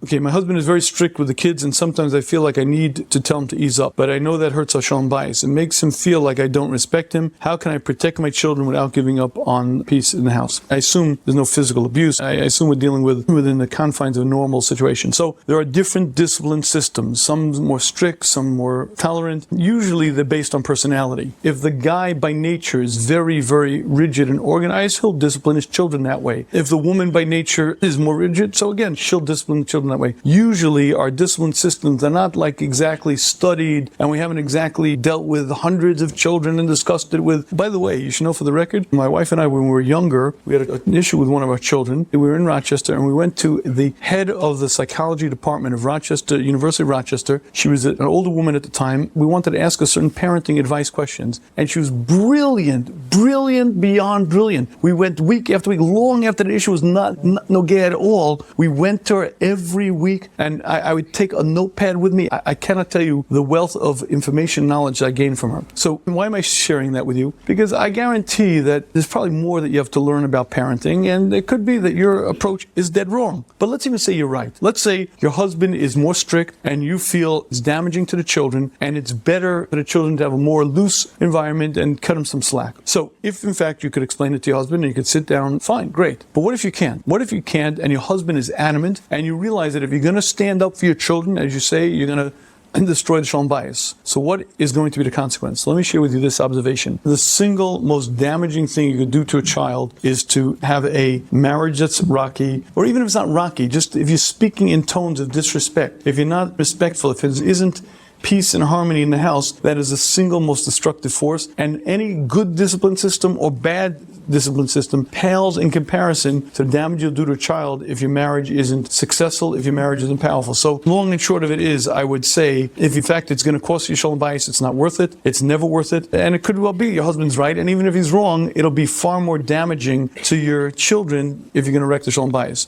okay, my husband is very strict with the kids, and sometimes I feel like I need to tell him to ease up, but I know that hurts our shalom bayis. It makes him feel like I don't respect him. How can I protect my children without giving up on peace in the house? I assume there's no physical abuse. I assume we're dealing with within the confines of a normal situation. So there are different discipline systems, some more strict, some more tolerant. Usually they're based on personality. If the guy by nature is very, very rigid and organized, he'll discipline his children that way. If the woman by nature is more rigid, so again, she'll discipline the children that way. Usually our discipline systems are not like exactly studied, and we haven't exactly dealt with hundreds of children and discussed it with. By the way, you should know for the record, my wife and I, when we were younger, we had an issue with one of our children. We were in Rochester, and we went to the head of the psychology department of Rochester, University of Rochester. She was an older woman at the time. We wanted to ask her certain parenting advice questions, and she was brilliant beyond brilliant. We went week after week, long after the issue was not no gay at all. We went to her every week, and I would take a notepad with me. I cannot tell you the wealth of information, knowledge I gained from her. So why am I sharing that with you? Because I guarantee that there's probably more that you have to learn about parenting, and it could be that your approach is dead wrong. But let's even say you're right. Let's say your husband is more strict and you feel it's damaging to the children, and it's better for the children to have a more loose environment and cut them some slack. So if in fact you could explain it to your husband and you could sit down, fine, great. But what if you can't? What if you can't and your husband is adamant, and you realize that if you're going to stand up for your children, as you say, you're going to destroy the shalom bayis. So what is going to be the consequence? Let me share with you this observation. The single most damaging thing you could do to a child is to have a marriage that's rocky, or even if it's not rocky, just if you're speaking in tones of disrespect, if you're not respectful, if it isn't peace and harmony in the house, that is the single most destructive force. And any good discipline system or bad discipline system pales in comparison to the damage you'll do to a child if your marriage isn't successful, if your marriage isn't powerful. So long and short of it is, I would say, if in fact it's going to cost you shalom bayis, it's not worth it. It's never worth it. And it could well be your husband's right. And even if he's wrong, it'll be far more damaging to your children if you're going to wreck the shalom bayis.